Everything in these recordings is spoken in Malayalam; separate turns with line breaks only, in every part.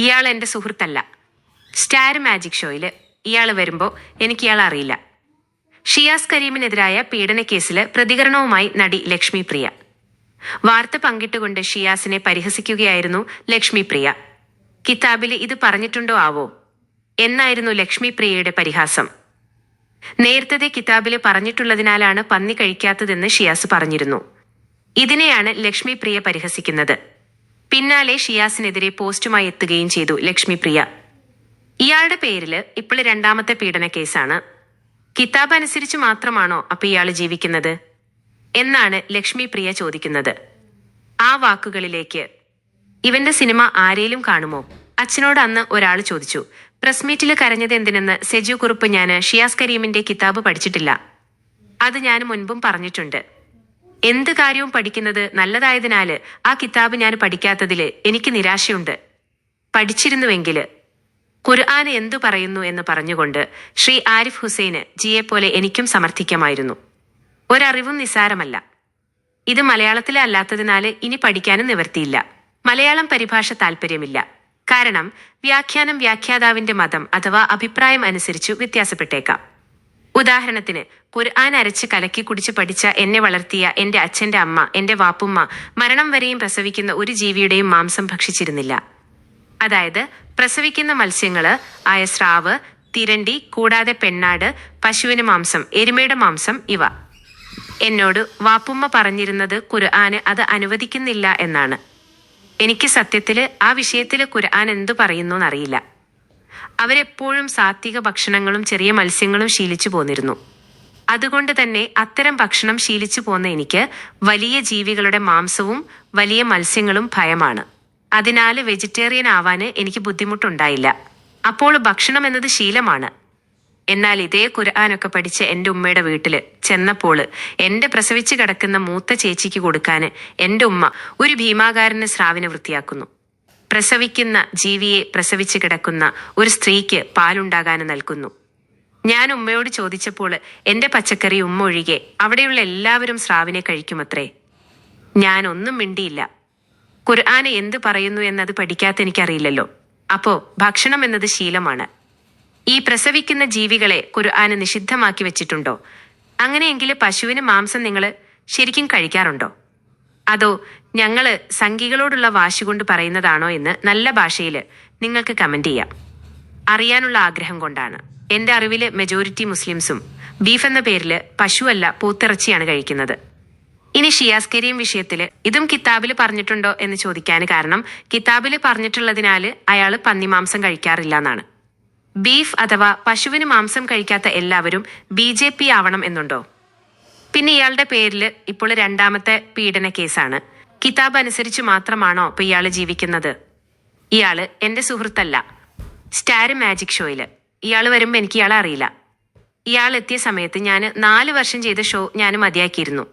ഇയാൾ എൻ്റെ സുഹൃത്തല്ല. സ്റ്റാർ മാജിക് ഷോയിൽ ഇയാൾ വരുമ്പോൾ എനിക്ക് ഇയാൾ അറിയില്ല. ഷിയാസ് കരീമിനെതിരായ പീഡനക്കേസിൽ പ്രതികരണവുമായി നടി ലക്ഷ്മി പ്രിയ. വാർത്ത പങ്കിട്ടുകൊണ്ട് ഷിയാസിനെ പരിഹസിക്കുകയായിരുന്നു ലക്ഷ്മി പ്രിയ. കിതാബിൽ ഇത് പറഞ്ഞിട്ടുണ്ടോ ആവോ എന്നായിരുന്നു ലക്ഷ്മി പ്രിയയുടെ പരിഹാസം. നേരത്തെ കിതാബിൽ പറഞ്ഞിട്ടുള്ളതിനാലാണ് പന്നി കഴിക്കാത്തതെന്ന് ഷിയാസ് പറഞ്ഞിരുന്നു. ഇതിനെയാണ് ലക്ഷ്മി പ്രിയ പരിഹസിക്കുന്നത്. പിന്നാലെ ഷിയാസിനെതിരെ പോസ്റ്റുമായി എത്തുകയും ചെയ്തു ലക്ഷ്മി പ്രിയ. ഇയാളുടെ പേരിൽ ഇപ്പോൾ രണ്ടാമത്തെ പീഡന കേസാണ്. കിതാബ് അനുസരിച്ച് മാത്രമാണോ അപ്പൊ ഇയാൾ ജീവിക്കുന്നത് എന്നാണ് ലക്ഷ്മി പ്രിയ ചോദിക്കുന്നത്. ആ വാക്കുകളിലേക്ക്, ഇവന്റെ സിനിമ ആരേലും കാണുമോ? അച്ഛനോട് അന്ന് ഒരാൾ ചോദിച്ചു. പ്രസ് മീറ്റിൽ കരഞ്ഞത് എന്തിനെന്ന് സെജു കുറുപ്പ്, ഞാൻ ഷിയാസ് കരീമിന്റെ കിതാബ് പഠിച്ചിട്ടില്ല. അത് ഞാൻ മുൻപും പറഞ്ഞിട്ടുണ്ട്. എന്ത് കാര്യവും പഠിക്കുന്നത് നല്ലതായതിനാല് ആ കിതാബ് ഞാൻ പഠിക്കാത്തതില് എനിക്ക് നിരാശയുണ്ട്. പഠിച്ചിരുന്നുവെങ്കില് ഖുർആൻ എന്തു പറയുന്നു എന്ന് പറഞ്ഞുകൊണ്ട് ശ്രീ ആരിഫ് ഹുസൈന് ജിയെ പോലെ എനിക്കും സമർത്ഥിക്കാമായിരുന്നു. ഒരറിവും നിസാരമല്ല. ഇത് മലയാളത്തിലെ അല്ലാത്തതിനാല് ഇനി പഠിക്കാനും നിവർത്തിയില്ല. മലയാളം പരിഭാഷ താല്പര്യമില്ല. കാരണം വ്യാഖ്യാനം വ്യാഖ്യാതാവിന്റെ മതം അഥവാ അഭിപ്രായം അനുസരിച്ചു വ്യത്യാസപ്പെട്ടേക്കാം. ഉദാഹരണത്തിന്, ഖുർആൻ അരച്ച് കലക്കി കുടിച്ച് പഠിച്ച എന്നെ വളർത്തിയ എന്റെ അച്ഛന്റെ അമ്മ, എന്റെ വാപ്പുമ്മ മരണം വരെയും പ്രസവിക്കുന്ന ഒരു ജീവിയുടെയും മാംസം ഭക്ഷിച്ചിരുന്നില്ല. അതായത് പ്രസവിക്കുന്ന മത്സ്യങ്ങള് ആയ സ്രാവ്, തിരണ്ടി, കൂടാതെ പെണ്ണാട്, പശുവിന് മാംസം, എരുമയുടെ മാംസം ഇവ. എന്നോട് വാപ്പുമ്മ പറഞ്ഞിരുന്നത് ഖുർആന് അത് അനുവദിക്കുന്നില്ല എന്നാണ്. എനിക്ക് സത്യത്തില് ആ വിഷയത്തില് ഖുർആൻ എന്തു പറയുന്നറിയില്ല. അവരെപ്പോഴും സാത്വിക ഭക്ഷണങ്ങളും ചെറിയ മത്സ്യങ്ങളും ശീലിച്ചു പോന്നിരുന്നു. അതുകൊണ്ട് തന്നെ അത്തരം ഭക്ഷണം ശീലിച്ചു പോന്ന എനിക്ക് വലിയ ജീവികളുടെ മാംസവും വലിയ മത്സ്യങ്ങളും ഭയമാണ്. അതിനാല് വെജിറ്റേറിയൻ ആവാന് എനിക്ക് ബുദ്ധിമുട്ടുണ്ടായില്ല. അപ്പോൾ ഭക്ഷണം എന്നത് ശീലമാണ്. എന്നാൽ ഇതേ ഖുർആനൊക്കെ പഠിച്ച് എൻ്റെ ഉമ്മയുടെ വീട്ടില് ചെന്നപ്പോൾ എൻ്റെ പ്രസവിച്ച് കിടക്കുന്ന മൂത്ത ചേച്ചിക്ക് കൊടുക്കാന് എൻ്റെ ഉമ്മ ഒരു ഭീമാകാരന് സ്രാവിനെ വൃത്തിയാക്കുന്നു. പ്രസവിക്കുന്ന ജീവിയെ പ്രസവിച്ച് കിടക്കുന്ന ഒരു സ്ത്രീക്ക് പാലുണ്ടാകാൻ നൽകുന്നു. ഞാൻ ഉമ്മയോട് ചോദിച്ചപ്പോൾ എൻ്റെ പച്ചക്കറി ഉമ്മ ഒഴികെ അവിടെയുള്ള എല്ലാവരും സ്രാവിനെ കഴിക്കുമത്രേ. ഞാൻ ഒന്നും മിണ്ടിയില്ല. ഖുർആന് എന്ത് പറയുന്നു എന്നത് പഠിക്കാത്ത എനിക്കറിയില്ലല്ലോ. അപ്പോ ഭക്ഷണം എന്നത് ശീലമാണ്. ഈ പ്രസവിക്കുന്ന ജീവികളെ ഖുർആന് നിഷിദ്ധമാക്കി വെച്ചിട്ടുണ്ടോ? അങ്ങനെയെങ്കിൽ പശുവിന് മാംസം നിങ്ങൾ ശരിക്കും കഴിക്കാറുണ്ടോ? അതോ ഞങ്ങള് സംഘികളോടുള്ള വാശി കൊണ്ട് പറയുന്നതാണോ എന്ന് നല്ല ഭാഷയില് നിങ്ങൾക്ക് കമന്റ് ചെയ്യാം. അറിയാനുള്ള ആഗ്രഹം കൊണ്ടാണ്. എൻ്റെ അറിവില് മെജോറിറ്റി മുസ്ലിംസും ബീഫ് എന്ന പേരില് പശുവല്ല പോത്തിറച്ചിയാണ് കഴിക്കുന്നത്. ഇനി ഷിയാസ് കരീം വിഷയത്തില് ഇതും കിതാബില് പറഞ്ഞിട്ടുണ്ടോ എന്ന് ചോദിക്കാൻ കാരണം കിതാബില് പറഞ്ഞിട്ടുള്ളതിനാല് അയാള് പന്നിമാംസം കഴിക്കാറില്ല എന്നാണ്. ബീഫ് അഥവാ പശുവിന് മാംസം കഴിക്കാത്ത എല്ലാവരും BJP ആവണം എന്നുണ്ടോ? പിന്നെ ഇയാളുടെ പേരിൽ ഇപ്പോൾ രണ്ടാമത്തെ പീഡന കേസാണ്. കിതാബ് അനുസരിച്ച് മാത്രമാണോ ഇപ്പൊ ഇയാള് ജീവിക്കുന്നത്? ഇയാള് എൻ്റെ സുഹൃത്തല്ല. സ്റ്റാർ മാജിക് ഷോയില് ഇയാൾ വരുമ്പോൾ എനിക്ക് ഇയാളെ അറിയില്ല. ഇയാൾ എത്തിയ സമയത്ത് ഞാൻ 4 വർഷം ചെയ്ത ഷോ ഞാൻ മതിയാക്കിയിരുന്നു.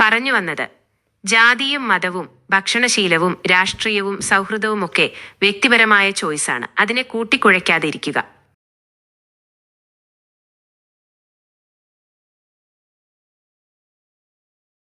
പറഞ്ഞു വന്നത്, ജാതിയും മതവും ഭക്ഷണശീലവും രാഷ്ട്രീയവും സൗഹൃദവും ഒക്കെ വ്യക്തിപരമായ ചോയ്സാണ്. അതിനെ കൂട്ടിക്കുഴയ്ക്കാതെ ഇരിക്കുക.